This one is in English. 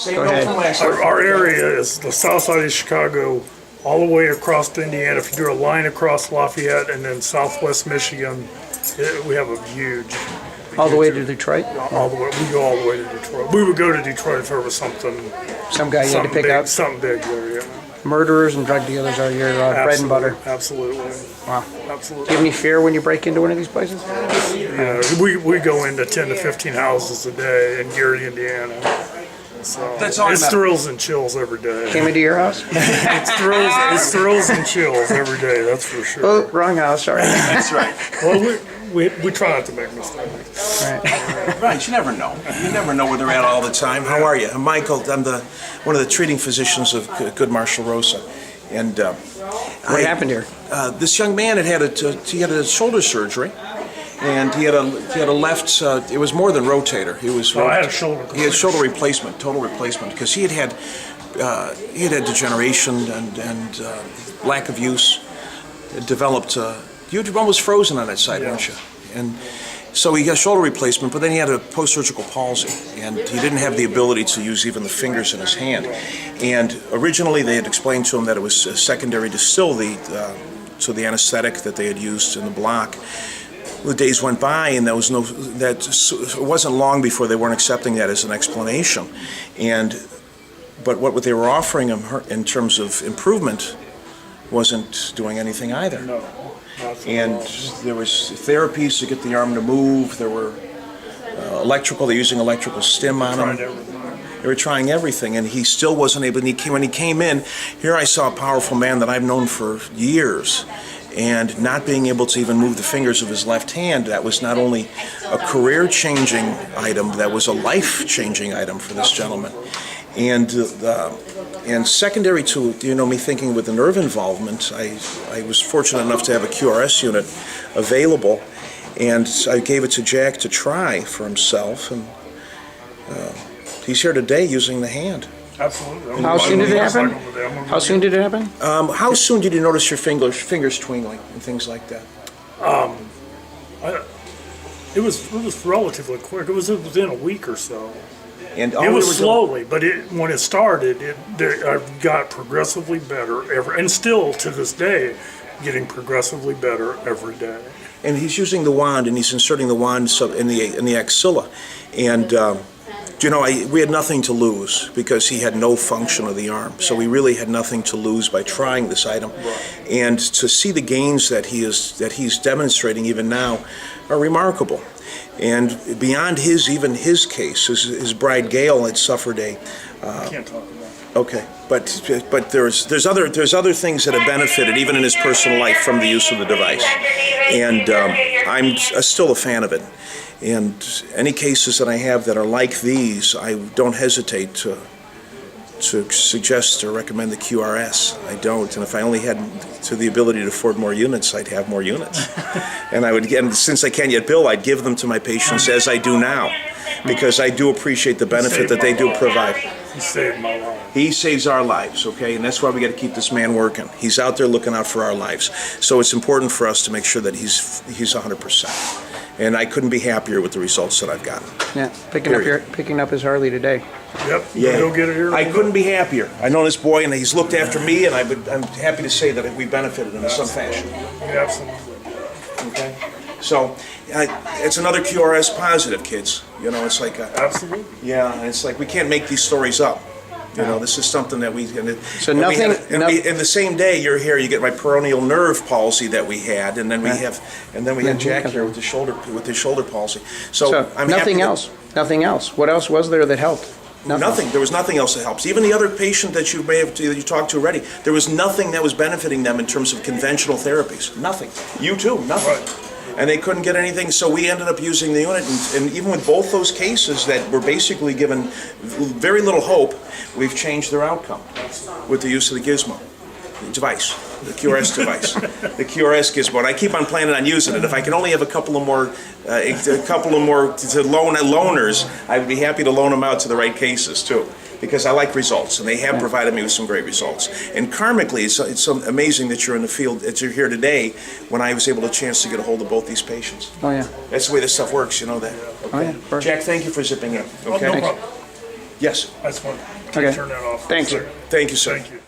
Go ahead. Our area is the south side of Chicago, all the way across to Indiana. If you do a line across Lafayette and then southwest Michigan, we have a huge. All the way to Detroit? All the way. We go all the way to Detroit. We would go to Detroit if there was something. Some guy you had to pick up? Something big there, yeah. Murderers and drug dealers are your bread and butter. Absolutely. Wow. Absolutely. Do you have any fear when you break into one of these places? Yeah, we go into 10 to 15 houses a day in Gary, Indiana. So it's thrills and chills every day. Came into your house? It's thrills and chills every day, that's for sure. Oh, wrong house, sorry. That's right. Well, we try not to make mistakes. Right, you never know. You never know where they're at all the time. How are you? I'm Michael. I'm one of the treating physicians of good Marshal Rosa. And What happened here? This young man had a shoulder surgery, and he had a left. It was more than rotator. I had a shoulder. He had shoulder replacement, total replacement, because he had degeneration and lack of use. It developed. You were almost frozen on that side, weren't you? And so he got shoulder replacement, but then he had a post-surgical palsy, and he didn't have the ability to use even the fingers in his hand. And originally they had explained to him that it was secondary to still the anesthetic that they had used in the block. The days went by, and it wasn't long before they weren't accepting that as an explanation. But what they were offering him in terms of improvement wasn't doing anything either. No. And there was therapies to get the arm to move. There were electrical. They're using electrical stim on him. They were trying everything, and he still wasn't able. When he came in, here I saw a powerful man that I've known for years, and not being able to even move the fingers of his left hand. That was not only a career-changing item, that was a life-changing item for this gentleman. And secondary to me thinking with the nerve involvement, I was fortunate enough to have a QRS unit available, and I gave it to Jack to try for himself, and he's here today using the hand. Absolutely. How soon did it happen? How soon did it happen? How soon did you notice your fingers twingling and things like that? It was relatively quick. It was within a week or so. And it was slowly, but when it started, I got progressively better and still to this day, getting progressively better every day. And he's using the wand, and he's inserting the wand in the axilla, and we had nothing to lose because he had no function of the arm, so we really had nothing to lose by trying this item, and to see the gains that he's demonstrating even now are remarkable. And beyond his case, his bride Gail had suffered a. Can't talk about it. Okay, but there's other things that have benefited even in his personal life from the use of the device, and I'm still a fan of it. And any cases that I have that are like these, I don't hesitate to suggest or recommend the QRS. I don't, and if I only had the ability to afford more units, I'd have more units. And since I can't yet bill, I'd give them to my patients as I do now, because I do appreciate the benefit that they do provide. He saved my life. He saves our lives, okay, and that's why we got to keep this man working. He's out there looking out for our lives. So it's important for us to make sure that he's 100%. And I couldn't be happier with the results that I've gotten. Yeah, picking up his Harley today. Yep. Yeah. Go get it here. I couldn't be happier. I know this boy, and he's looked after me, and I'm happy to say that we benefited in some fashion. Absolutely. Okay. So it's another QRS positive, kids. It's like absolutely. Yeah, and it's like we can't make these stories up. This is something that we. And the same day you're here, you get my peroneal nerve palsy that we had, and then we had Jack here with his shoulder palsy. So I'm nothing else. Nothing else. What else was there that helped? Nothing. There was nothing else that helps. Even the other patient that you talked to already, there was nothing that was benefiting them in terms of conventional therapies. Nothing. You too. Nothing. Right. And they couldn't get anything, so we ended up using the unit, and even with both those cases that were basically given very little hope, we've changed their outcome with the use of the gizmo, the device, the QRS device, the QRS gizmo. And I keep on planning on using it. If I can only have a couple of more loaners, I'd be happy to loan them out to the right cases too, because I like results, and they have provided me with some great results. And karmically, it's so amazing that you're in the field, that you're here today, when I was able to chance to get a hold of both these patients. Oh yeah. That's the way this stuff works, you know that. Okay. Oh yeah. Perfect. Jack, thank you for zipping in. Okay. No problem. Yes. I just want to Okay. turn that off. Thanks, sir. Thank you, sir. Thank you.